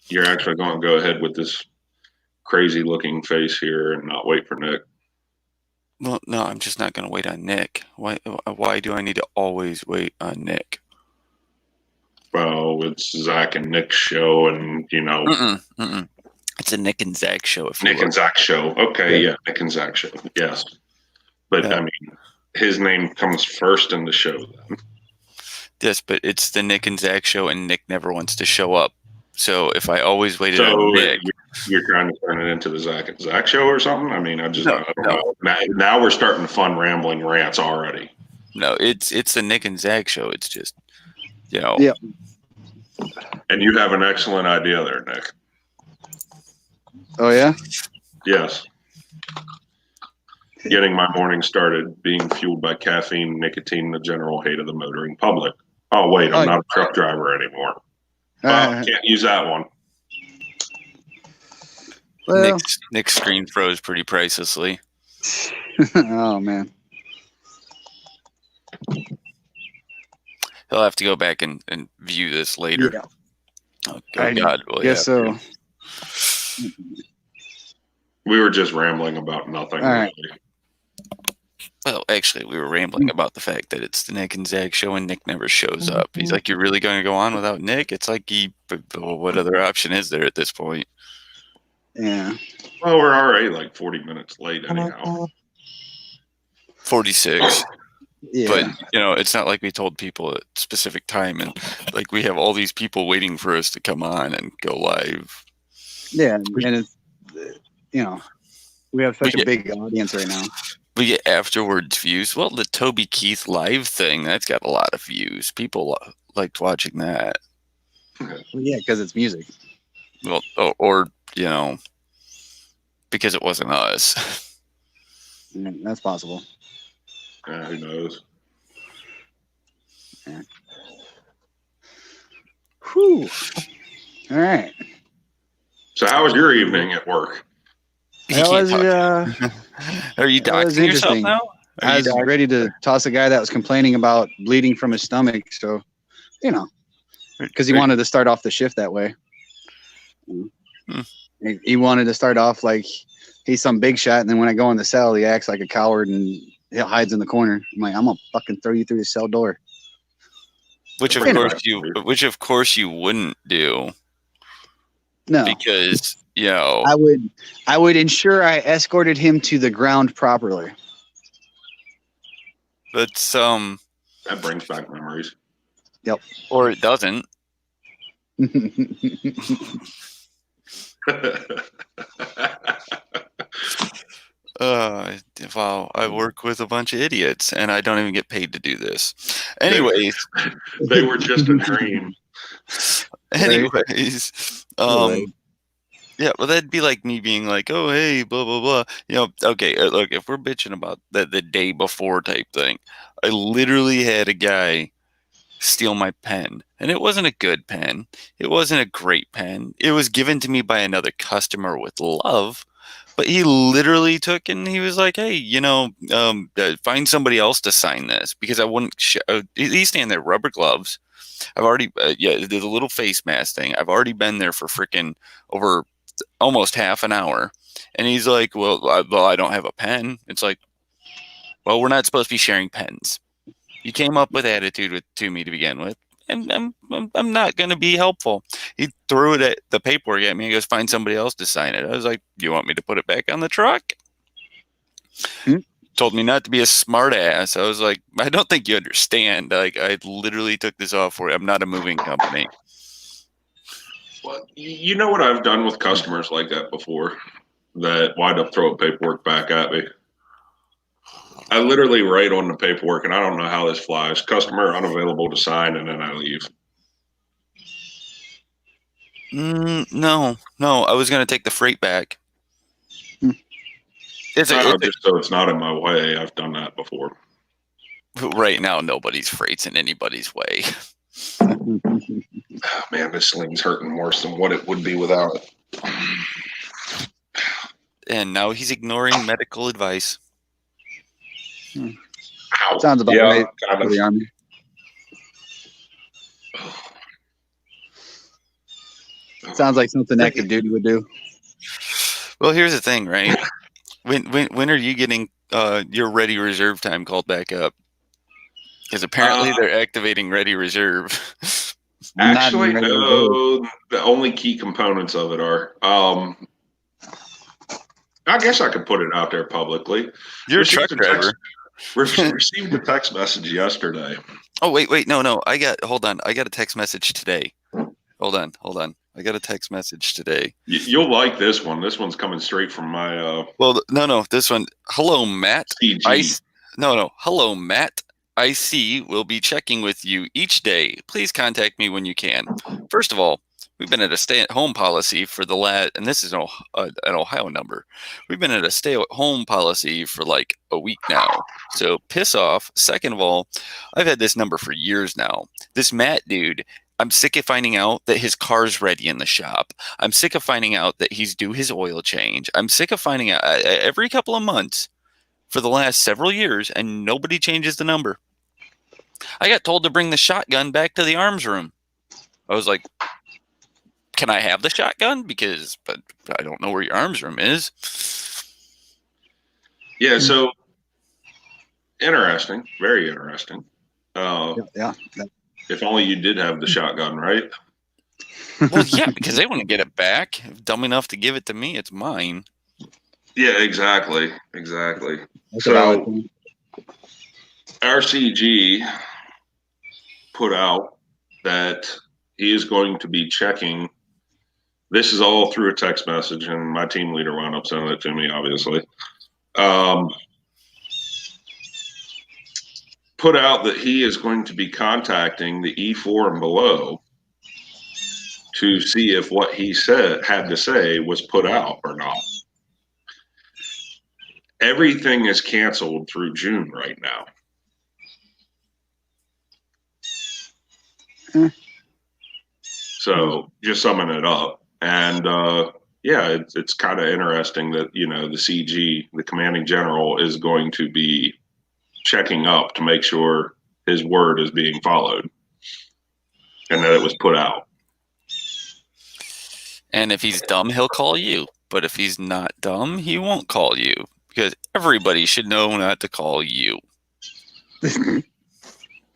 You're actually going to go ahead with this crazy looking face here and not wait for Nick. Well, no, I'm just not going to wait on Nick. Why do I need to always wait on Nick? Well, it's Zach and Nick's show, and It's a Nick and Zach show. If you Nick look. and Zach show. Okay, yeah, Nick and Zach show. Yes, but Yeah. I mean, his name comes first in the show. Then. Yes, but it's the Nick and Zach show, and Nick never wants to show up. So if I always waited on Nick, you're trying to turn it into the Zach and Zach show or something. I mean, I don't know. Now we're starting fun rambling rants already. No, it's the Nick and Zach show. It's just, Yeah. And you have an excellent idea there, Nick. Oh yeah. Yes. Getting my morning started being fueled by caffeine, nicotine, and the general hate of the motoring public. Oh wait, I'm not a truck driver anymore. Can't use that one. Well, Nick's screen froze pretty pricelessly. Oh man. He'll have to go back and view this later. Yeah. Oh God! Well, guess so. We were just rambling about nothing. All right. Really. Well, actually, we were rambling about the fact that it's the Nick and Zach show, and Nick never shows up. He's like, "You're really going to go on without Nick?" It's like, what other option is there at this point? Yeah. Well, we're already like 40 minutes late anyhow. 46. Yeah. But it's not like we told people at a specific time, and like we have all these people waiting for us to come on and go live. Yeah, and it's we have such a big audience right now. We get afterwards views. Well, the Toby Keith live thing, that's got a lot of views. People liked watching that. Well, yeah, because it's music. Well, or because it wasn't us. Yeah, that's possible. Who knows? Yeah. Whew. All right. So how was your evening at work? That was, Are you doxing yourself now? I was ready to toss a guy that was complaining about bleeding from his stomach. So, because he wanted to start off the shift that way. He wanted to start off like he's some big shot. And then when I go in the cell, he acts like a coward and he hides in the corner. I'm like, I'm going to fucking throw you through the cell door. Which of course you wouldn't do. No. Because, I would ensure I escorted him to the ground properly. That's that brings back memories. Yep. Or it doesn't. Wow, I work with a bunch of idiots and I don't even get paid to do this. Anyways. They were just a dream. Anyways, yeah, well, that'd be like me being like, oh, hey, blah, blah, blah. Okay, look, if we're bitching about the day before type thing, I literally had a guy steal my pen. And it wasn't a good pen. It wasn't a great pen. It was given to me by another customer with love. But he literally took and he was like, hey, find somebody else to sign this. Because I wouldn't, he's standing there, rubber gloves. I've already, the little face mask thing. I've already been there for freaking over almost half an hour. And he's like, well, I don't have a pen. It's like, well, we're not supposed to be sharing pens. You came up with attitude to me to begin with. And I'm not going to be helpful. He threw it at the paperwork at me and goes, find somebody else to sign it. I was like, you want me to put it back on the truck? Told me not to be a smart ass. I was like, I don't think you understand. Like, I literally took this off for you. I'm not a moving company. Well, you know what I've done with customers like that before that wind up throwing paperwork back at me? I literally write on the paperwork, and I don't know how this flies. Customer unavailable to sign, and then I leave. No. I was going to take the freight back. Just so it's not in my way. I've done that before. Right now, nobody's freight's in anybody's way. Oh, man, this sling's hurting worse than what it would be without it. And now he's ignoring medical advice. Ow. Sounds about right for the Army. Sounds like something active duty would do. Well, here's the thing, right? When are you getting your ready reserve time called back up? Because apparently they're activating ready reserve. Actually, Not in the no. The only key components of it are. I guess I could put it out there publicly. You're a truck driver. Received a text message yesterday. Oh, wait. No. Hold on. I got a text message today. Hold on. I got a text message today. You'll like this one. This one's coming straight from my. Well, no. This one. Hello, Matt. CG. Hello, Matt. I see. We'll be checking with you each day. Please contact me when you can. First of all, we've been at a stay-at-home policy for the last, and this is an Ohio number. We've been at a stay-at-home policy for like a week now. So piss off. Second of all, I've had this number for years now. This Matt dude, I'm sick of finding out that his car's ready in the shop. I'm sick of finding out that he's due his oil change. I'm sick of finding out every couple of months for the last several years, and nobody changes the number. I got told to bring the shotgun back to the arms room. I was like, can I have the shotgun? But I don't know where your arms room is. Yeah, so interesting. Very interesting. Yeah. If only you did have the shotgun, right? Well, yeah, because they want to get it back. If dumb enough to give it to me, it's mine. Yeah, exactly. That's So RCG put out that he is going to be checking. This is all through a text message, and my team leader wound up sending it to me, obviously. Put out that he is going to be contacting the E4 and below to see if what he had to say was put out or not. Everything is canceled through June right now. So just summing it up. And yeah, it's kind of interesting that, the CG, the commanding general, is going to be checking up to make sure his word is being followed and that it was put out. And if he's dumb, he'll call you. But if he's not dumb, he won't call you. Because everybody should know not to call you.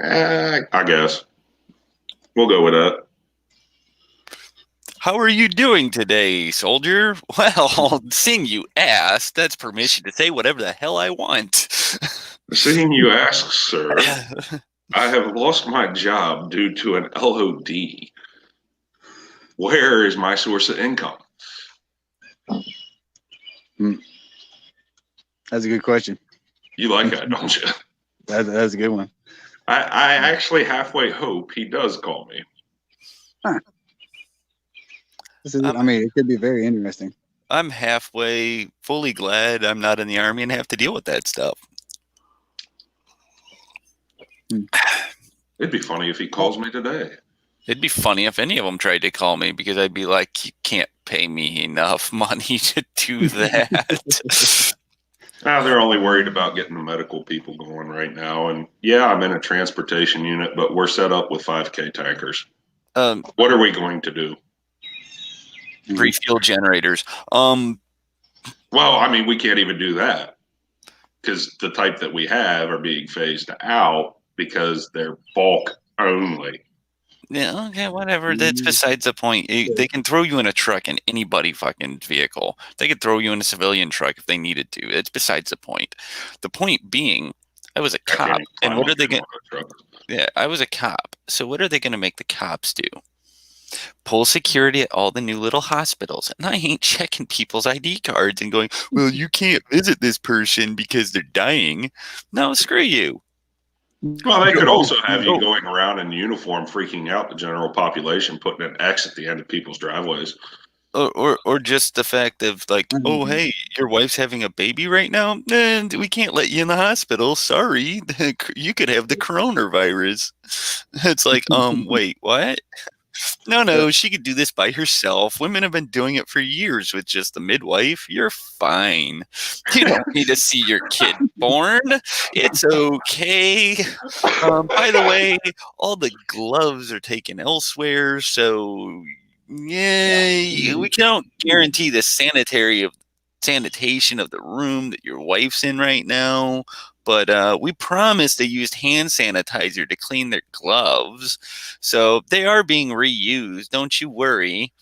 I guess. We'll go with that. How are you doing today, soldier? Well, seeing you ask, that's permission to say whatever the hell I want. Seeing you ask, sir, I have lost my job due to an LOD. Where is my source of income? That's a good question. You like that, don't you? That's a good one. I actually halfway hope he does call me. Huh. It could be very interesting. I'm halfway fully glad I'm not in the Army and have to deal with that stuff. It'd be funny if he calls me today. It'd be funny if any of them tried to call me, because I'd be like, you can't pay me enough money to do that. They're only worried about getting the medical people going right now. And yeah, I'm in a transportation unit, but we're set up with 5K tankers. What are we going to do? Refuel generators. Well, we can't even do that because the type that we have are being phased out because they're bulk only. Yeah, okay, whatever. That's besides the point. They can throw you in a truck in anybody fucking vehicle. They could throw you in a civilian truck if they needed to. It's besides the point. The point being, I was a cop, and what are they going to? Yeah, I was a cop. So what are they going to make the cops do? Pull security at all the new little hospitals, and I ain't checking people's ID cards and going, well, you can't visit this person because they're dying. No, screw you. Well, they could also have you going around in uniform, freaking out the general population, putting an X at the end of people's driveways. Or just the fact of like, oh, hey, your wife's having a baby right now, and we can't let you in the hospital. Sorry, you could have the coronavirus. It's like, wait, what? No, she could do this by herself. Women have been doing it for years with just the midwife. You're fine. You don't need to see your kid born. It's okay. By the way, all the gloves are taken elsewhere, so Yeah, we can't guarantee the sanitation of the room that your wife's in right now, but we promised they used hand sanitizer to clean their gloves, so they are being reused. Don't you worry.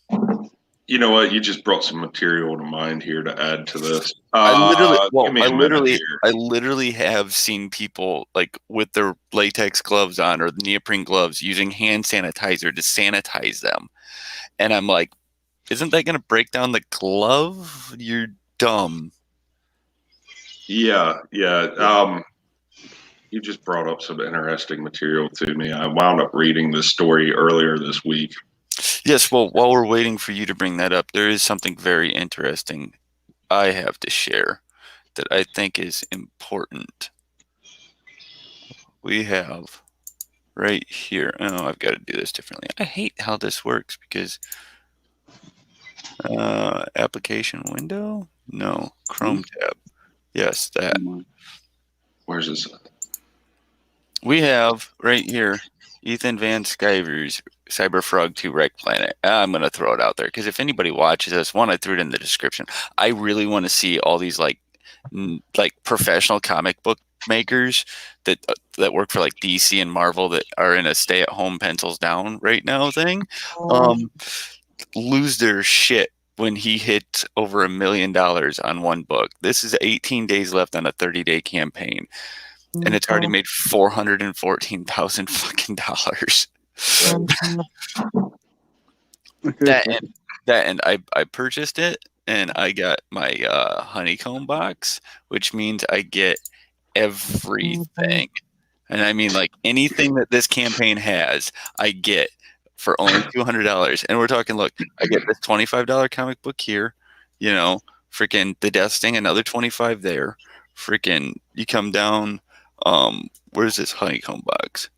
You know what? You just brought some material to mind here to add to this. I literally, Give well, me a minute here. I literally have seen people like with their latex gloves on or the neoprene gloves using hand sanitizer to sanitize them, and I'm like, isn't that going to break down the glove? You're dumb. Yeah. You just brought up some interesting material to me. I wound up reading this story earlier this week. Yes, well, while we're waiting for you to bring that up, there is something very interesting I have to share that I think is important. We have right here. Oh, I've got to do this differently. I hate how this works because application window? No, Chrome tab. Yes, that. Where's this? We have right here Ethan Van Sciver's Cyberfrog 2 Wreck Planet. I'm going to throw it out there because if anybody watches this, one, I threw it in the description. I really want to see all these like professional comic book makers that work for like DC and Marvel that are in a stay at home pencils down right now thing lose their shit when he hit over $1 million on one book. This is 18 days left on a 30-day campaign. And it's already made $414,000 fucking dollars. that and I purchased it and I got my honeycomb box, which means I get everything. And I mean like anything that this campaign has, I get for only $200. And we're talking, look, I get this $25 comic book here, you know, freaking the Death Sting, another 25 there. Freaking you come down. Where's this honeycomb box?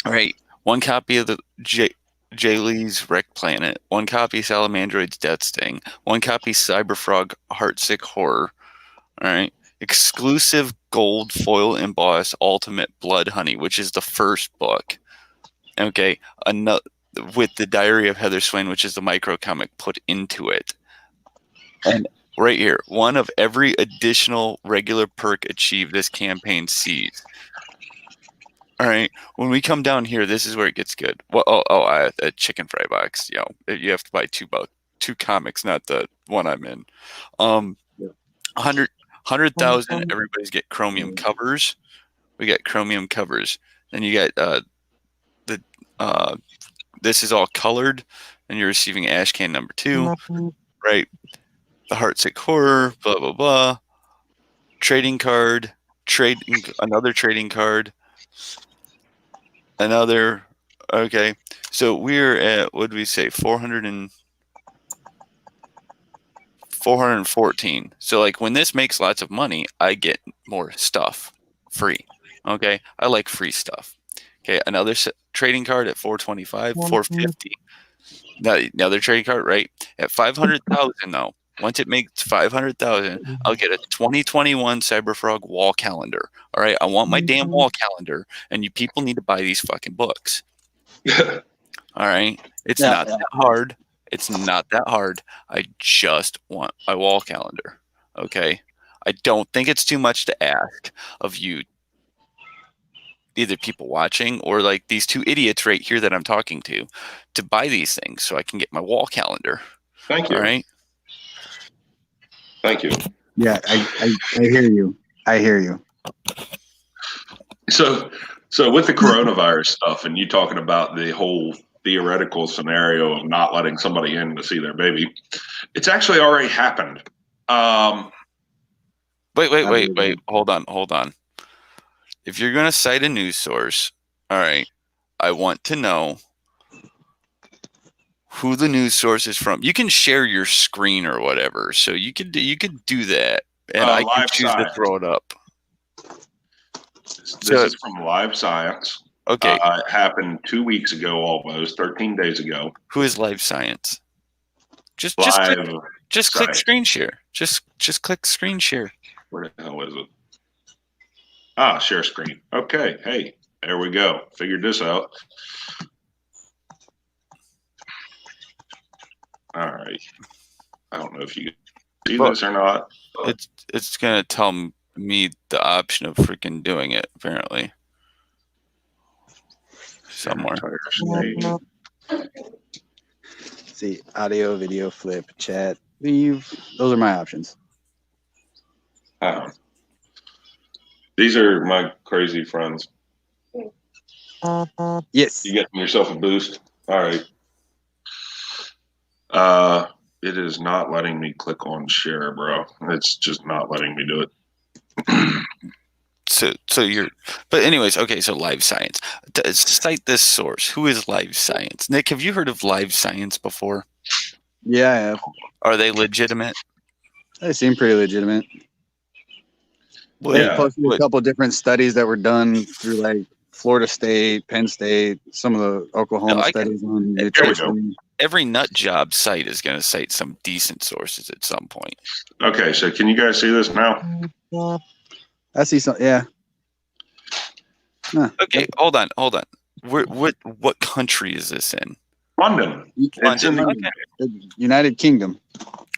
All right, one copy of the J. Lee's Wreck Planet, one copy Salamandroid's Death Sting, one copy Cyberfrog Heartsick Horror. All right, exclusive gold foil embossed Ultimate Blood Honey, which is the first book. Okay, another with the Diary of Heather Swain, which is the micro comic put into it, and right here, one of every additional regular perk achieved this campaign sees. All right, when we come down here, this is where it gets good. Well, a chicken fry box. You know, you have to buy two comics, not the one I'm in. 100,000. Everybody's get chromium covers. We got chromium covers. Then you got this is all colored, and you're receiving Ashcan number 2, right? The Heartsick Horror, blah blah blah. Trading card, another trading card, another. Okay, so we're at what did we say? 414. So like when this makes lots of money, I get more stuff free. Okay, I like free stuff. Okay, another trading card at 425, 450. Another trading card, right? At 500,000 though. Once it makes 500,000, I'll get a 2021 Cyberfrog wall calendar. All right, I want my damn wall calendar, and you people need to buy these fucking books. All right, it's not that hard. It's not that hard. I just want my wall calendar. Okay, I don't think it's too much to ask of you, either people watching or like these two idiots right here that I'm talking to buy these things so I can get my wall calendar. Thank you. All right. Thank you. Yeah, I hear you. I hear you. So with the coronavirus stuff and you talking about the whole theoretical scenario of not letting somebody in to see their baby, it's actually already happened. Wait. Hold on. If you're going to cite a news source, all right, I want to know who the news source is from. You can share your screen or whatever, so you could do that, and I can choose to throw it up. This is from Live Science. Okay, it happened 2 weeks ago, almost 13 days ago. Who is Live Science? Just click screen share. Just click screen share. Where the hell is it? Share screen. Okay, hey, there we go. Figured this out. I don't know if you see Well, this or not. It's gonna tell me the option of freaking doing it apparently somewhere. Entire state. See, audio, video, flip, chat, leave. Those are my options. These are my crazy friends. Yes. You getting yourself a boost? All right. It is not letting me click on share, bro. It's just not letting me do it. So you're, but anyways, okay. So Live Science. Cite this source. Who is Live Science? Nick, have you heard of Live Science before? Yeah, I have. Are they legitimate? They seem pretty legitimate. They Yeah, posted a couple different studies that were done through like Florida State, Penn State, some of the Oklahoma No, I studies on There we go. nutrition. Every nut job site is going to cite some decent sources at some point. Okay, so can you guys see this now? I see some. Yeah. Huh. Okay, hold on. What country is this in? London. It's in London, the The United Kingdom.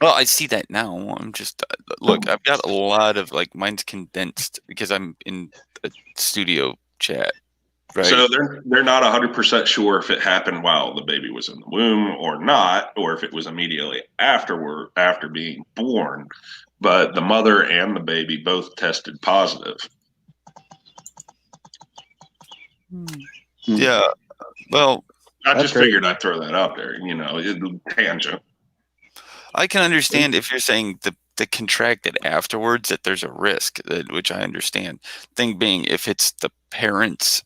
Well, I see that now. I'm just look. I've got a lot of like mine's condensed because I'm in a studio chat. Right. So they're not 100% sure if it happened while the baby was in the womb or not, or if it was immediately after being born. But the mother and the baby both tested positive. Yeah. Well, I That's just crazy. figured I'd throw that out there. Tangent. I can understand if you're saying the contracted afterwards that there's a risk, which I understand. Thing being, if it's the parents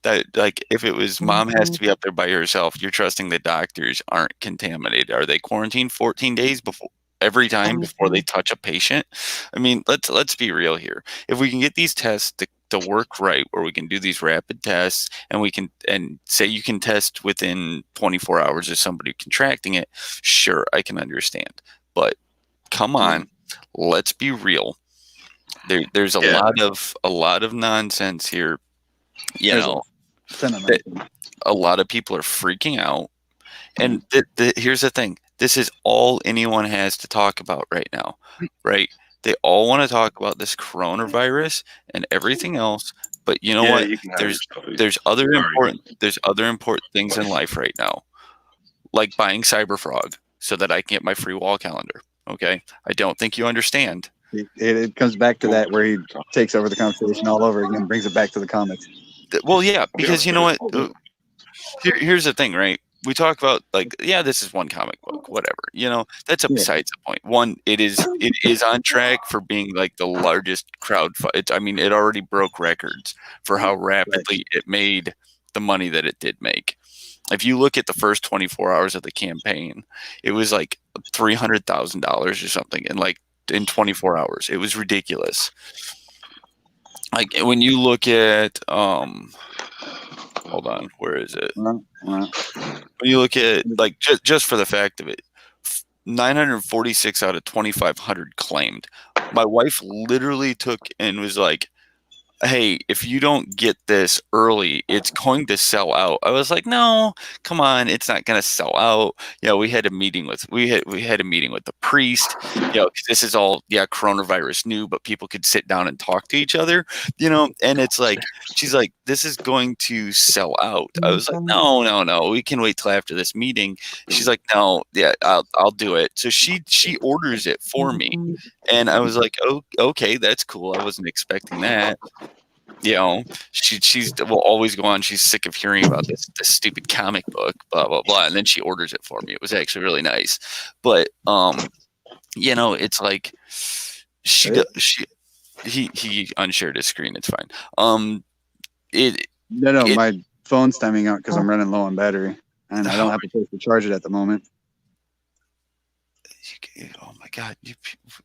that like if it was mom has to be up there by herself, you're trusting the doctors aren't contaminated. Are they quarantined 14 days before every time before they touch a patient? I mean, let's be real here. If we can get these tests to work right, where we can do these rapid tests and we can and say you can test within 24 hours of somebody contracting it, sure, I can understand. But come on, let's be real. There's a lot of nonsense here. You There's know, Sentiment. a lot of people are freaking out. And here's the thing. This is all anyone has to talk about right now, right? They all want to talk about this coronavirus and everything else, but you know what? You can have your stuff. There's other Sorry. important things in life right now, like buying Cyberfrog so that I can get my free wall calendar. Okay, I don't think you understand. It comes back to that where he takes over the conversation all over again, brings it back to the comics. Well, yeah, because you know what? Here's the thing, right? We talk about like, yeah, this is one comic book, whatever. You know, that's besides the point. One, it is on track for being like the largest crowd. I mean, it already broke records for how rapidly it made the money that it did make. If you look at the first 24 hours of the campaign, it was like $300,000 or something, and like in 24 hours, it was ridiculous. Like when you look at hold on, where is it? When you look at like just for the fact of it, 946 out of 2,500 claimed. My wife literally took and was like, hey, if you don't get this early, it's going to sell out. I was like, no, come on, it's not going to sell out. We had a meeting with the priest. 'Cause this is all coronavirus new, but people could sit down and talk to each other. And it's like she's like, this is going to sell out. I was like, no, we can wait till after this meeting. She's like, no, I'll do it. So she orders it for me, and I was like, oh, okay, that's cool. I wasn't expecting that. She's will always go on. She's sick of hearing about this stupid comic book, blah blah blah, and then she orders it for me. It was actually really nice, but it's like he unshared his screen. It's fine. My phone's timing out because I'm running low on battery, and I don't have a place to charge it at the moment. Oh my god,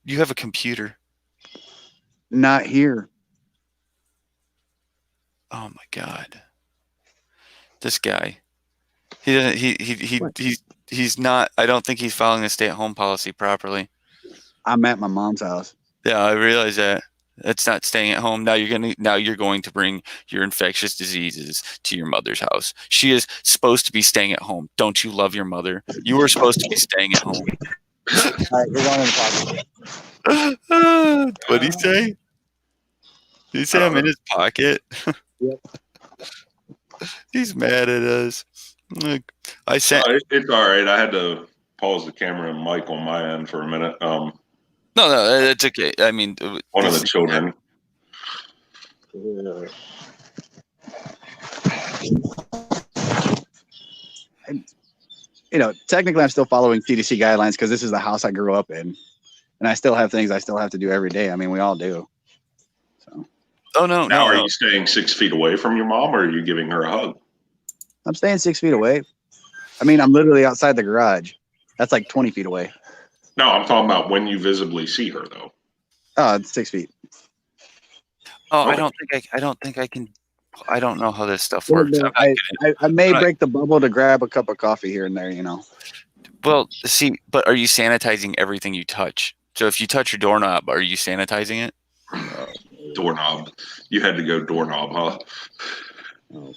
you have a computer? Not here. Oh my god, this guy. He's not. I don't think he's following the stay-at-home policy properly. I'm at my mom's house. Yeah, I realize that. That's not staying at home. Now you're going to bring your infectious diseases to your mother's house. She is supposed to be staying at home. Don't you love your mother? You were supposed to be staying at home. All right, you're going in the pocket. What'd he say? Did he say I'm in his pocket? Yep. He's mad at us. Look, I sent. It's all right. I had to pause the camera and mic on my end for a minute. No, it's okay. I mean, One of the children. Technically, I'm still following CDC guidelines because this is the house I grew up in, and I still have things I still have to do every day. I mean, we all do. So. Oh no! Now, are you staying 6 feet away from your mom, or are you giving her a hug? I'm staying 6 feet away. I mean, I'm literally outside the garage. That's like 20 feet away. No, I'm talking about when you visibly see her, though. Oh, it's 6 feet. Oh, Okay. I don't think I can. I don't know how this stuff works. I may break the bubble to grab a cup of coffee here and there. Well, see, but are you sanitizing everything you touch? So if you touch your doorknob, are you sanitizing it? Doorknob. You had to go doorknob, huh? Oh.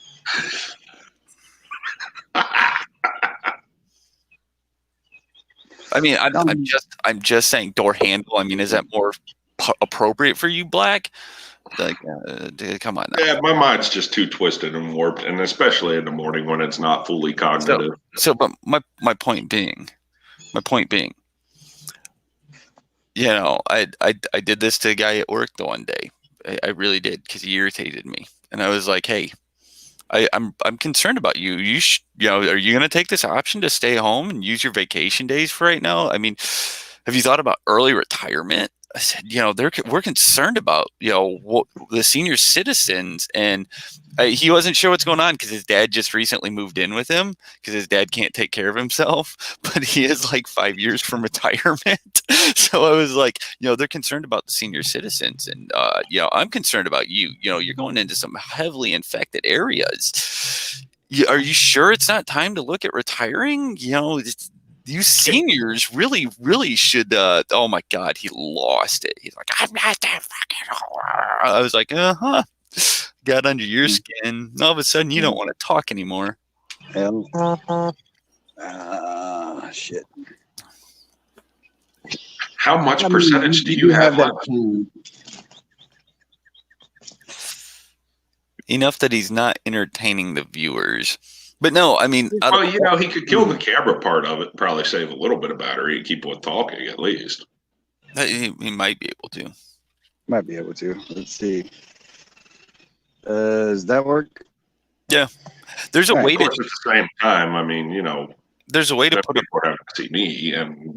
I mean, I'm just saying door handle. I mean, is that more appropriate for you, Black? Like, come on now. Yeah, my mind's just too twisted and warped, and especially in the morning when it's not fully cognitive. But my point being, I did this to a guy at work the one day. I really did, because he irritated me, and I was like, hey, I'm concerned about you. Are you going to take this option to stay home and use your vacation days for right now? I mean, have you thought about early retirement? I said, we're concerned about, what the senior citizens, and he wasn't sure what's going on because his dad just recently moved in with him because his dad can't take care of himself, but he is like 5 years from retirement. So I was like, they're concerned about the senior citizens, and I'm concerned about you. You're going into some heavily infected areas. Are you sure it's not time to look at retiring? You seniors really, really should. Oh my God, he lost it. He's like, I'm not that fucking. I was like, got under your skin. All of a sudden, you don't want to talk anymore. Hell. Shit. How much percentage do you have left? Enough that he's not entertaining the viewers. But no, I mean, Well, he could kill the camera part of it and probably save a little bit of battery and keep on talking at least. He might be able to. Might be able to. Let's see. Does that work? Yeah. There's a way to. At the same time, I mean, there's a way to put it. People haven't seen me, and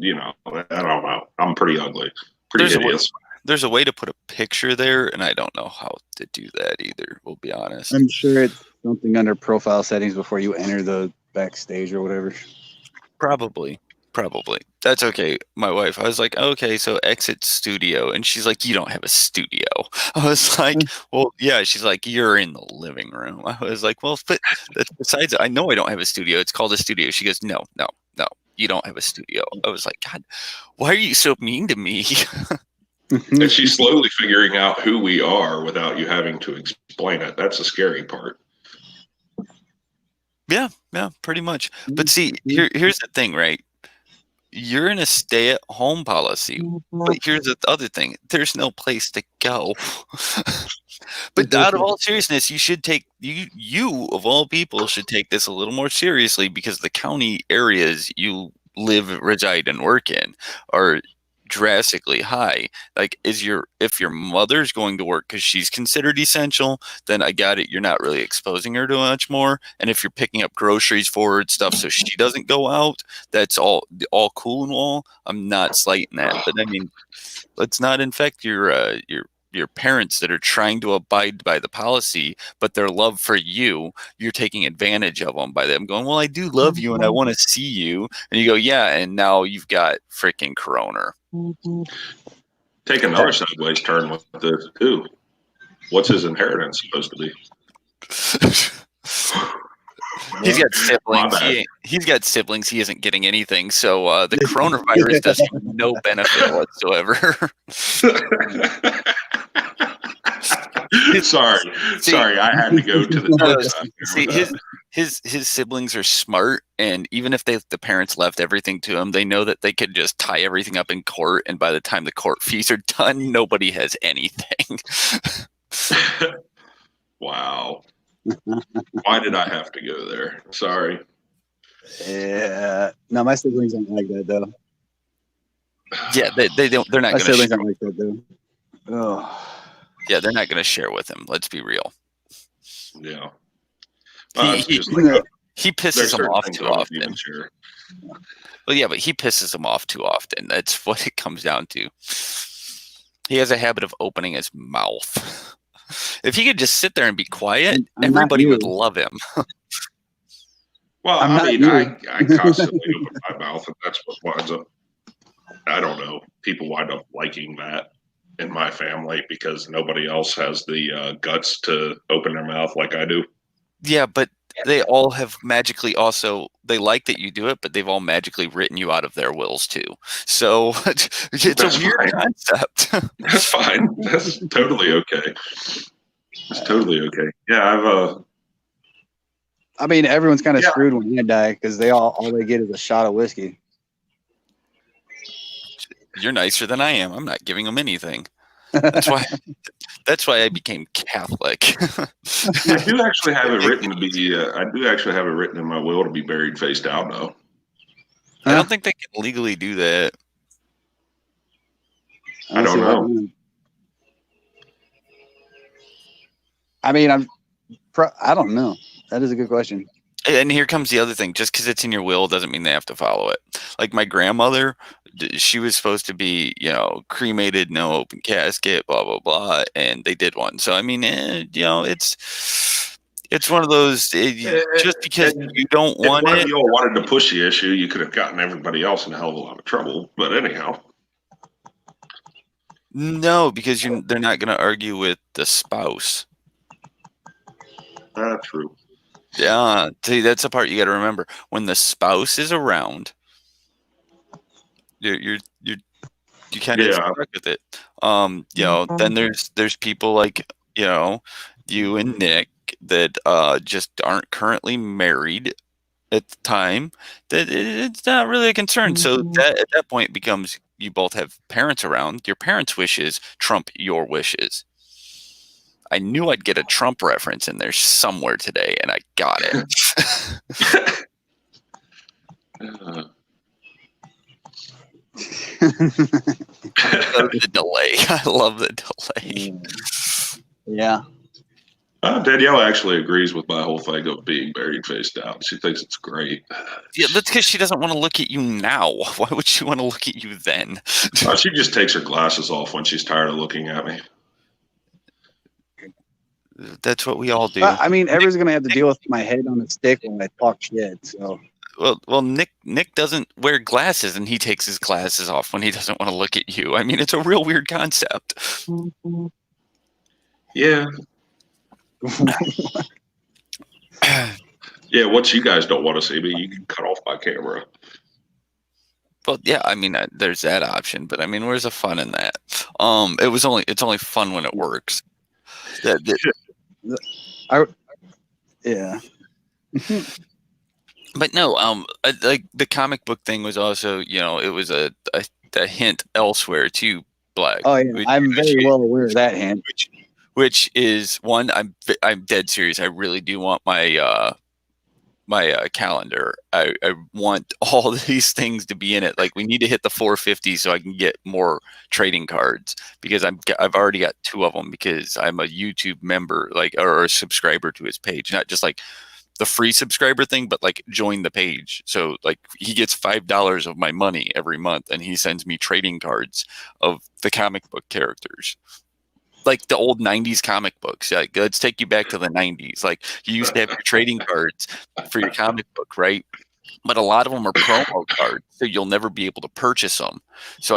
I don't know. I'm pretty ugly, pretty hideous. There's a way to put a picture there, and I don't know how to do that either. We'll be honest. I'm sure it's something under profile settings before you enter the backstage or whatever. Probably. That's okay. My wife, I was like, okay, so exit studio. And she's like, you don't have a studio. I was like, well, yeah. She's like, you're in the living room. I was like, well, but besides, I know I don't have a studio. It's called a studio. She goes, no, you don't have a studio. I was like, God, why are you so mean to me? And she's slowly figuring out who we are without you having to explain it. That's the scary part. Yeah, pretty much. But see, here's the thing, right? You're in a stay-at-home policy, but here's the other thing: there's no place to go. But out of all seriousness, you should take you of all people should take this a little more seriously, because the county areas you live, reside, and work in are drastically high. Like, if your mother's going to work because she's considered essential, then I got it, you're not really exposing her to much more. And if you're picking up groceries for her stuff so she doesn't go out, that's all cool and all. I'm not slighting that, but I mean, let's not infect your parents that are trying to abide by the policy, but their love for you're taking advantage of them by them going, well, I do love you and I want to see you. And you go, yeah. And now you've got freaking corona. Take another sideways turn with this too. What's his inheritance supposed to be? He's got siblings. He's got siblings. He isn't getting anything. So the coronavirus does him no benefit whatsoever. Sorry, I had to go to the No, dark side there see, with his siblings are smart, and even if the parents left everything to him, they know that they could just tie everything up in court, and by the time the court fees are done, nobody has anything. that. Wow. Why did I have to go there? Sorry. Yeah. No, my siblings aren't like that though. Yeah, they don't. They're not My going to. siblings aren't like that though. Oh. Yeah, they're not going to share with him. Let's be real. Yeah. He Just like he there's pisses him certain off things too I wouldn't often. even share. Well, yeah, but he pisses him off too often. That's what it comes down to. He has a habit of opening his mouth. If he could just sit there and be quiet, I'm not everybody would you. love him. Well, I'm I not mean, you. I constantly open my mouth, and that's what winds up. I don't know. People wind up liking that in my family because nobody else has the guts to open their mouth like I do. Yeah, but they all have magically also they like that you do it, but they've all magically written you out of their wills too. So it's That's a weird fine. concept. That's fine. That's totally okay. It's totally okay. Yeah, I mean, everyone's kind of Yeah. screwed when I die because all they get is a shot of whiskey. You're nicer than I am. I'm not giving them anything. That's why I became Catholic. I do actually have it written to be. I do actually have it written in my will to be buried face down, though. I don't think they can legally do that. I don't see why know. not. I mean, I don't know. That is a good question. And here comes the other thing. Just because it's in your will doesn't mean they have to follow it. Like my grandmother, she was supposed to be, cremated, no open casket, blah blah blah, and they did one. So I mean, it's one of those. Just because you don't If want one of it, you all wanted to push the issue, you could have gotten everybody else in a hell of a lot of trouble. But anyhow, no, because they're not going to argue with the spouse. true. Yeah, see, that's the part you got to remember. When the spouse is around, you kind of stuck with it. Then there's people like you and Nick that just aren't currently married at the time. That it's not really a concern. So that at that point it becomes you both have parents around. Your parents' wishes trump your wishes. I knew I'd get a Trump reference in there somewhere today, and I got it. I love the delay. I love the delay. Yeah. Danielle actually agrees with my whole thing of being buried face down. She thinks it's great. Yeah, that's because she doesn't want to look at you now. Why would she want to look at you then? She just takes her glasses off when she's tired of looking at me. That's what we all do. I mean, everyone's gonna have to deal with my head on a stick when I talk shit. So. Well, Nick doesn't wear glasses, and he takes his glasses off when he doesn't want to look at you. I mean, it's a real weird concept. Yeah. Yeah, what you guys don't want to see me, you can cut off my camera. Well, yeah, I mean, there's that option, but I mean, where's the fun in that? It's only fun when it works. Yeah. But no, like the comic book thing was also, it was a hint elsewhere too, Black. Oh yeah, I'm very well aware of that hint. Which is one, I'm dead serious. I really do want my my calendar. I want all these things to be in it. Like we need to hit the 450 so I can get more trading cards because I've already got 2 of them because I'm a YouTube member, or a subscriber to his page, not just like the free subscriber thing, but like join the page. So like he gets $5 of my money every month and he sends me trading cards of the comic book characters. Like the old 90s comic books. Like, let's take you back to the 90s. Like you used to have your trading cards for your comic book, right? But a lot of them are promo cards, so you'll never be able to purchase them. So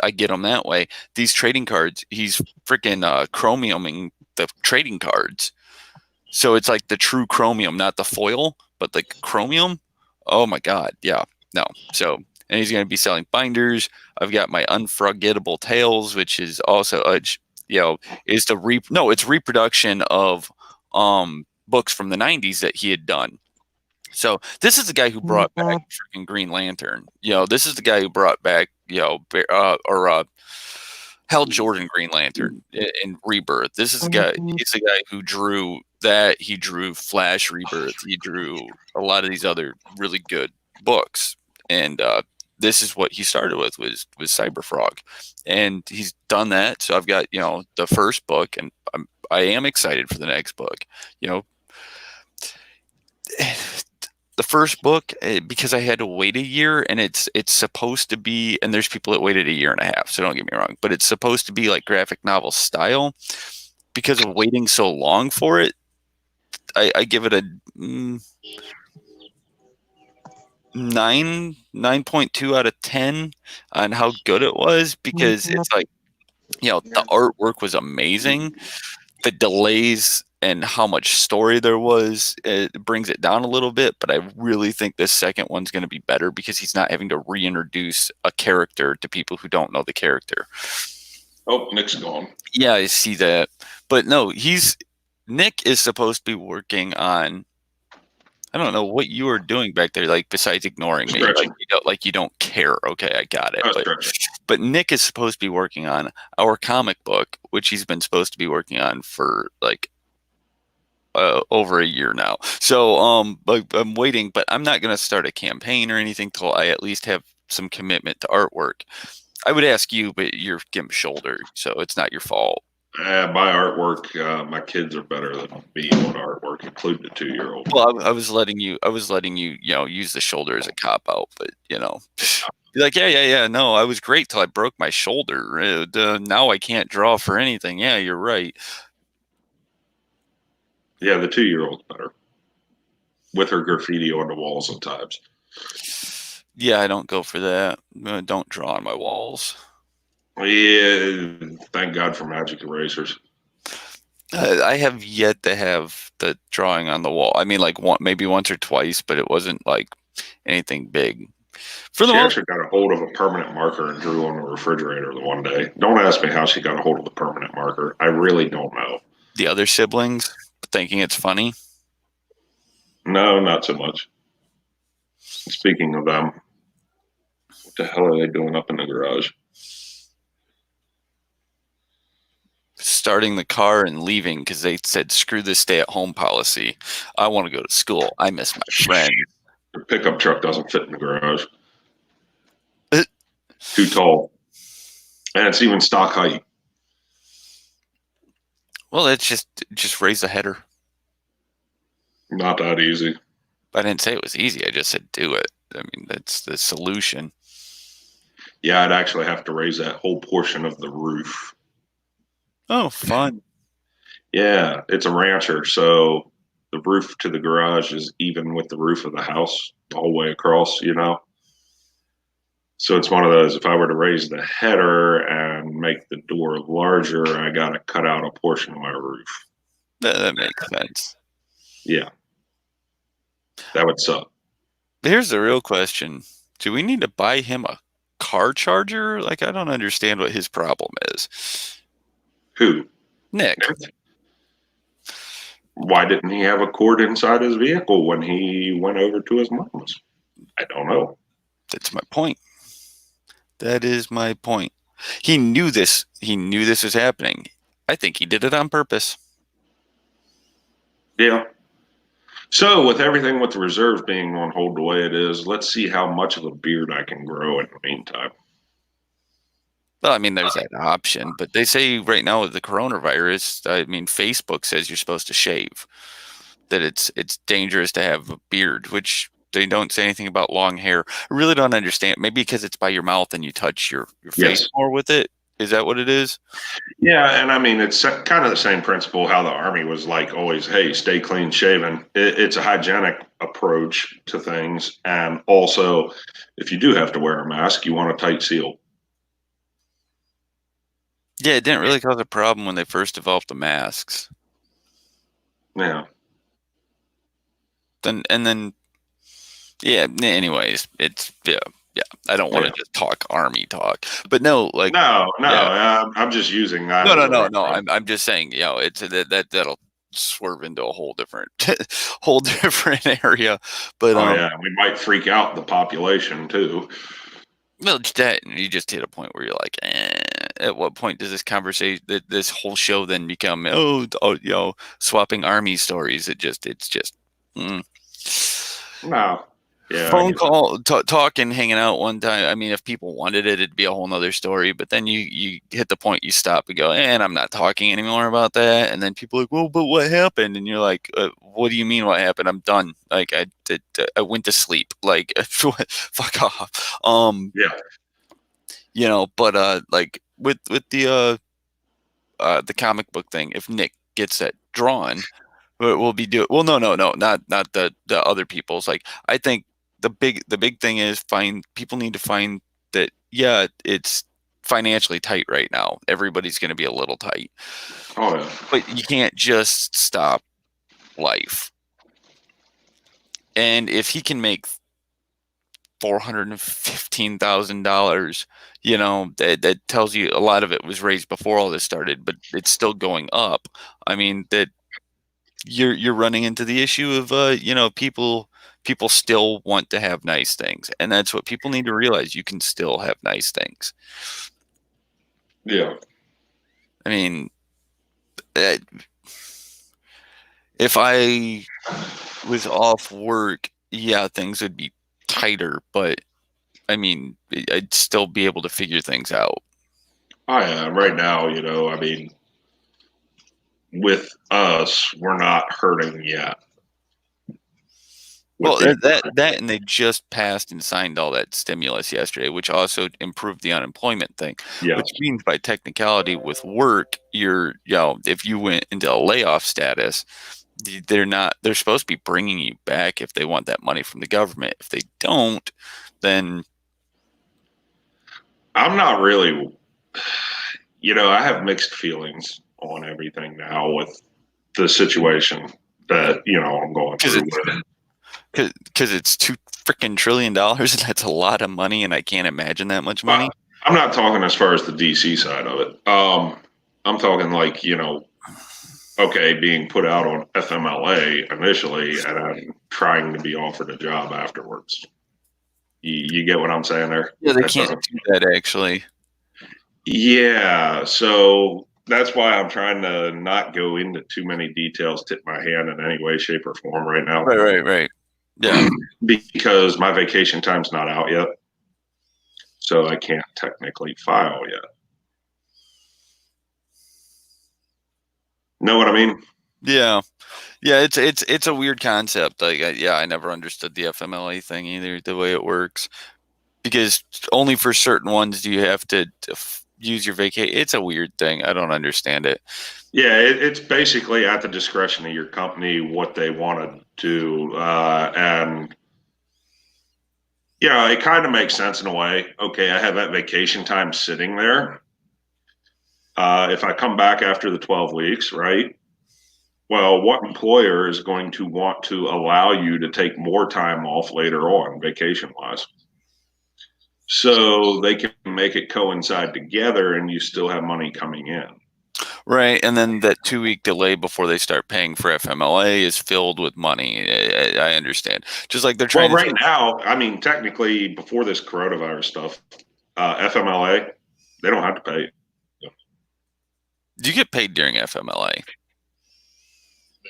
I get them that way. These trading cards, he's freaking chromiuming the trading cards. So it's like the true chromium, not the foil, but like chromium. Oh my God. Yeah. No. So, and he's going to be selling binders. I've got my Unforgettable Tales, which is also is the it's reproduction of books from the 90s that he had done. So this is the guy who brought back freaking Green Lantern. This is the guy who brought back Hal Jordan Green Lantern in Rebirth. This is the guy. He's the guy who drew that. He drew Flash Rebirth. He drew a lot of these other really good books. And this is what he started with was Cyberfrog, and he's done that. So I've got the first book, and I am excited for the next book. The first book, because I had to wait a year, and it's supposed to be, and there's people that waited a year and a half, so don't get me wrong, but it's supposed to be like graphic novel style. Because of waiting so long for it, I give it a 9.2 out of 10 on how good it was, because it's like, the artwork was amazing. The delays and how much story there was, it brings it down a little bit, but I really think this second one's going to be better because he's not having to reintroduce a character to people who don't know the character. Oh, Nick's gone. Yeah, I see that. But no, Nick is supposed to be working on, I don't know what you were doing back there, like besides ignoring me, like you don't care. Okay, I got it. But Nick is supposed to be working on our comic book, which he's been supposed to be working on for like over a year now. So I'm waiting, but I'm not going to start a campaign or anything till I at least have some commitment to artwork. I would ask you, but you're Gim's shoulder, so it's not your fault. My artwork, my kids are better than me on artwork, including the 2-year-old. Well, I was letting you, use the shoulder as a cop out, but you're like, yeah. No, I was great till I broke my shoulder. Now I can't draw for anything. Yeah, you're right. Yeah, the 2-year-old's better with her graffiti on the walls sometimes. Yeah, I don't go for that. Don't draw on my walls. Yeah, thank God for magic erasers. I have yet to have the drawing on the wall. I mean, like maybe once or twice, but it wasn't like anything big. She actually got a hold of a permanent marker and drew on the refrigerator the one day. Don't ask me how she got a hold of the permanent marker. I really don't know. The other siblings thinking it's funny? No, not so much. Speaking of them, what the hell are they doing up in the garage? Starting the car and leaving because they said, screw this stay-at-home policy. I want to go to school. I miss my friend. The pickup truck doesn't fit in the garage. Too tall. And it's even stock height. Well, it's just raise the header. Not that easy. I didn't say it was easy. I just said do it. I mean, that's the solution. Yeah, I'd actually have to raise that whole portion of the roof. Oh, fun. Yeah, it's a rancher, so the roof to the garage is even with the roof of the house the whole way across, So it's one of those, if I were to raise the header and make the door larger, I got to cut out a portion of my roof. That makes sense. Yeah. That would suck. Here's the real question. Do we need to buy him a car charger? Like, I don't understand what his problem is. Who? Nick. Why didn't he have a cord inside his vehicle when he went over to his mom's? I don't know. That's my point. That is my point. He knew this. He knew this was happening. I think he did it on purpose. Yeah. So with everything with the reserves being on hold the way it is, let's see how much of a beard I can grow in the meantime. Well, I mean, there's that option, but they say right now with the coronavirus, I mean, Facebook says you're supposed to shave, that it's dangerous to have a beard, which they don't say anything about long hair. I really don't understand. Maybe because it's by your mouth and you touch your face more with it. Is that what it is? Yeah, and I mean, it's kind of the same principle how the Army was like always, hey, stay clean shaven. It's a hygienic approach to things. And also, if you do have to wear a mask, you want a tight seal. Yeah, it didn't really cause a problem when they first developed the masks. Yeah. Then anyways, it's yeah. I don't want to just talk army talk, but no, like No, yeah. I'm just using that. No, as no, a no, no. reference. I'm just saying, it's that'll swerve into a whole different whole different area. But Oh yeah, we might freak out the population too. well, that you just hit a point where you're like, at what point does this conversation, this whole show, then become swapping army stories? It's just. Mm. No, yeah, I Phone get that. call, talking, hanging out one time. I mean, if people wanted it, it'd be a whole nother story. But then you hit the point, you stop and go, and I'm not talking anymore about that. And then people are like, well, but what happened? And you're like, what do you mean what happened? I'm done. Like I went to sleep. Like fuck off. Yeah, But like with the comic book thing, if Nick gets that drawn, we'll be doing. Well, no, not the other people's. Like I think the big thing is people need to find that. Yeah, it's financially tight right now. Everybody's going to be a little tight, oh yeah. but you can't just stop life. And if he can make $415,000, that tells you a lot of it was raised before all this started, but it's still going up. I mean, that you're running into the issue of people still want to have nice things, and that's what people need to realize. You can still have nice things. Yeah. I mean, if I was off work, yeah, things would be tighter, but I mean, I'd still be able to figure things out. I am right now. I mean, with us, we're not hurting yet. Well, that and they just passed and signed all that stimulus yesterday, which also improved the unemployment thing. Yeah. Which means by technicality with work, if you went into a layoff status, they're supposed to be bringing you back if they want that money from the government. If they don't, then I'm not really. I have mixed feelings on everything now with the situation that I'm going through with. Because it's $2 trillion, and that's a lot of money, and I can't imagine that much money. I'm not talking as far as the DC side of it. I'm talking like okay, being put out on FMLA initially, and I'm trying to be offered a job afterwards. You get what I'm saying there? Yeah, they can't do that actually. Yeah, so that's why I'm trying to not go into too many details, tip my hand in any way, shape, or form right now. Right. Yeah. Because my vacation time's not out yet. So I can't technically file yet. Know what I mean? Yeah. It's a weird concept. Like, I never understood the FMLA thing either, the way it works, because only for certain ones do you have to use your vacation. It's a weird thing. I don't understand it. Yeah, it's basically at the discretion of your company what they want to do, and it kind of makes sense in a way. Okay, I have that vacation time sitting there. If I come back after the 12 weeks, right? Well, what employer is going to want to allow you to take more time off later on, vacation wise? So they can make it coincide together and you still have money coming in. Right. And then that 2-week delay before they start paying for FMLA is filled with money. I understand. Just like they're trying right now, I mean, technically before this coronavirus stuff, FMLA, they don't have to pay. You get paid during FMLA.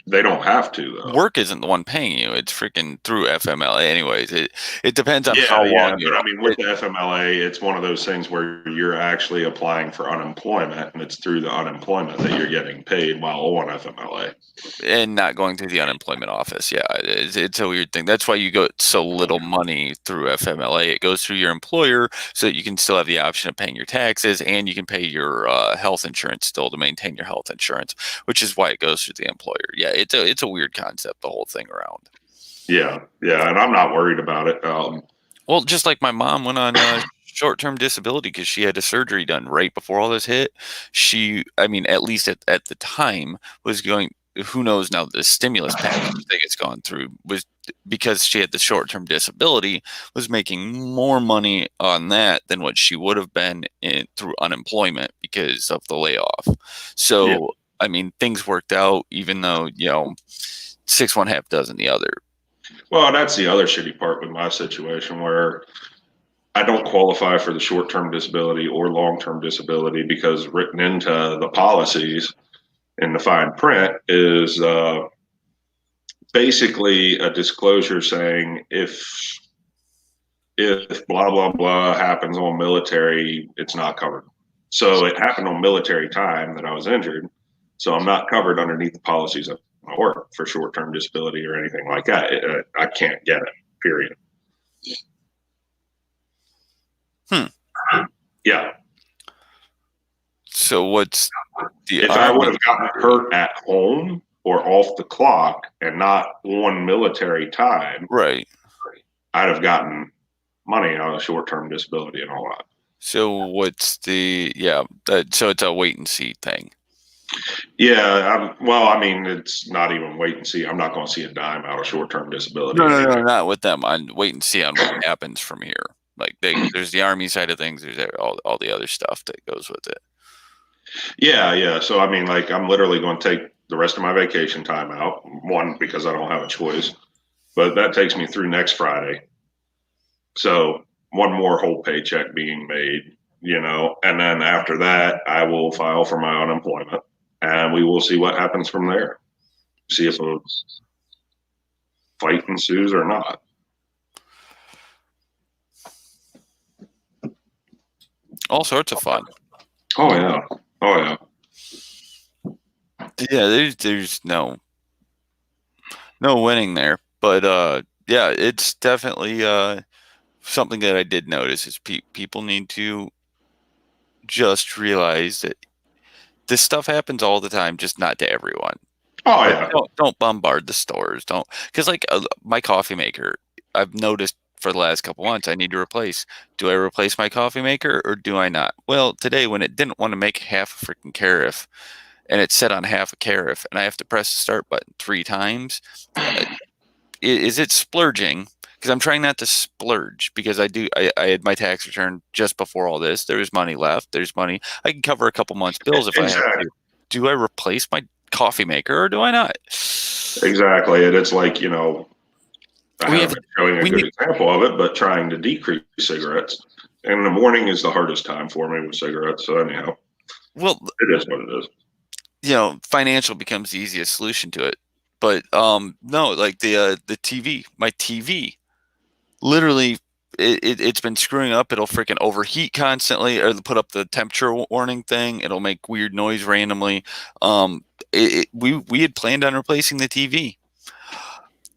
They don't have to, though. Work isn't the one paying you. It's freaking through FMLA anyways. It depends on how long you're. But I mean, with the FMLA, it's one of those things where you're actually applying for unemployment, and it's through the unemployment that you're getting paid while on FMLA. And not going through the unemployment office. Yeah, it's a weird thing. That's why you get so little money through FMLA. It goes through your employer so that you can still have the option of paying your taxes, and you can pay your health insurance still to maintain your health insurance, which is why it goes through the employer. Yeah, it's a weird concept, the whole thing around. Yeah, and I'm not worried about it. Well, just like my mom went on short-term disability because she had a surgery done right before all this hit. She, I mean, at least at the time, was going who knows now, the stimulus package thing it's gone through was because she had the short-term disability, was making more money on that than what she would have been through unemployment because of the layoff. So, Yeah. I mean, things worked out, even though, six one half dozen the other. Well, that's the other shitty part with my situation, where I don't qualify for the short-term disability or long-term disability, because written into the policies in the fine print is basically a disclosure saying if blah blah blah happens on military, it's not covered. So it happened on military time that I was injured, so I'm not covered underneath the policies of my work for short-term disability or anything like that. I can't get it. Period. Yeah. So what's the If I would have gotten hurt at home or off the clock and not on military time, right? I'd have gotten money on a short-term disability and all that. So what's the so it's a wait and see thing. Yeah, well, I mean, it's not even wait and see. I'm not going to see a dime out of short-term disability. No, not with them. On wait and see on what happens from here. Like there's the Army side of things. There's all the other stuff that goes with it. Yeah. So I mean, like, I'm literally going to take the rest of my vacation time out. One, because I don't have a choice, but that takes me through next Friday. So one more whole paycheck being made, and then after that, I will file for my unemployment, and we will see what happens from there. See if a fight ensues or not. All sorts of fun. Oh yeah. Yeah, there's no winning there, but yeah, it's definitely something that I did notice is people need to just realize that this stuff happens all the time, just not to everyone. Oh yeah. Don't bombard the stores. Don't, because like my coffee maker, I've noticed for the last couple months I need to replace. Do I replace my coffee maker or do I not? Well, today when it didn't want to make half a freaking carafe, and it's set on half a carafe, and I have to press the start button 3 times, is it splurging? Because I'm trying not to splurge, because I had my tax return just before all this. There's money left. There's money. I can cover a couple months' bills if I have to. Do I replace my coffee maker or do I not? Exactly. And it's like, I haven't showing a good example of it, but trying to decrease cigarettes. And the morning is the hardest time for me with cigarettes. So anyhow, well, it is what it is. Financial becomes the easiest solution to it. But no, like the TV, my TV, literally, it's been screwing up. It'll freaking overheat constantly, or put up the temperature warning thing. It'll make weird noise randomly. We had planned on replacing the TV.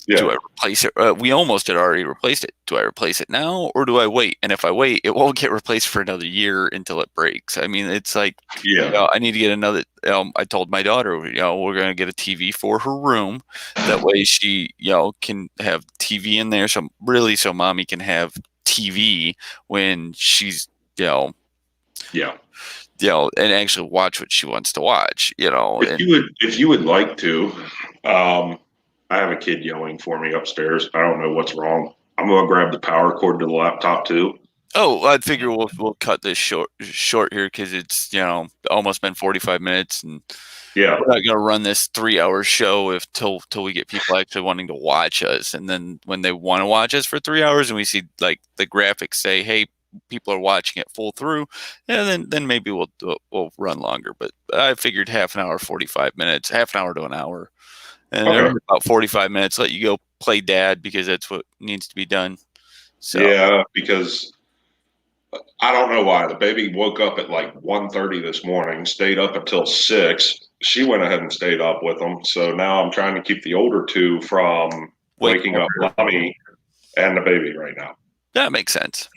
Yeah. Do I replace it? We almost had already replaced it. Do I replace it now or do I wait? And if I wait, it won't get replaced for another year until it breaks. I mean, it's like, I need to get another. I told my daughter, we're going to get a TV for her room. That way she, can have TV in there. So mommy can have TV when she's, and actually watch what she wants to watch, If you would like to, I have a kid yelling for me upstairs. I don't know what's wrong. I'm going to grab the power cord to the laptop too. Oh, I'd figure we'll cut this short here, because it's, almost been 45 minutes, and we're not going to run this 3-hour show till we get people actually wanting to watch us. And then when they want to watch us for 3 hours and we see like the graphics say, hey, people are watching it full through, then maybe we'll run longer. But I figured half an hour, 45 minutes, half an hour to an hour. And about 45 minutes, let you go play dad, because that's what needs to be done. So yeah, because I don't know why the baby woke up at like 1:30 this morning, stayed up until 6. She went ahead and stayed up with them. So now I'm trying to keep the older two from waking up mommy and the baby right now. That makes sense.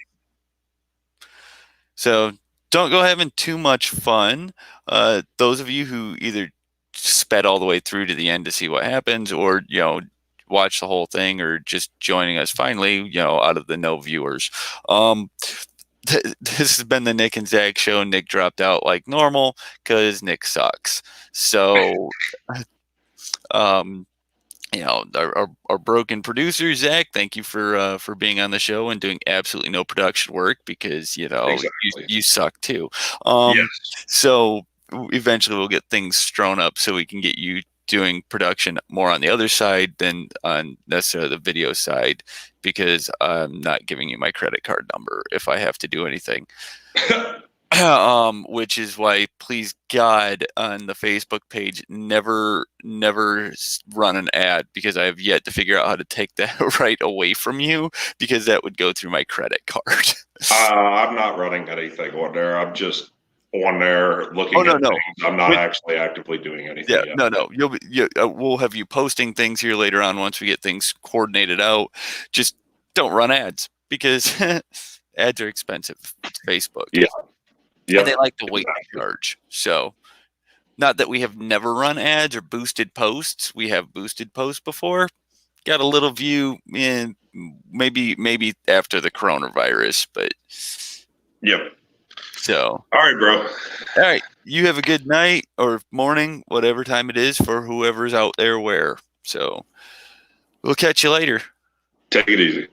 So don't go having too much fun. Those of you who either sped all the way through to the end to see what happens, or watch the whole thing, or just joining us finally, out of the no viewers, this has been the Nick and Zach show. Nick dropped out like normal because Nick sucks. So Our broken producer Zach, thank you for being on the show and doing absolutely no production work because Exactly. you suck too. Yes. So eventually we'll get things thrown up so we can get you doing production more on the other side than on necessarily the video side, because I'm not giving you my credit card number if I have to do anything. Which is why, please God, on the Facebook page, never run an ad, because I have yet to figure out how to take that right away from you, because that would go through my credit card. I'm not running anything on there. I'm just on there looking at things. I'm not actually actively doing anything yet. No. We'll have you posting things here later on once we get things coordinated out. Just don't run ads, because ads are expensive. It's Facebook. Yeah. Yep. And they like to wait to charge. So, not that we have never run ads or boosted posts. We have boosted posts before. Got a little view in maybe after the coronavirus, but Yep. so. All right, bro. All right. You have a good night or morning, whatever time it is for whoever's out there where. So we'll catch you later. Take it easy.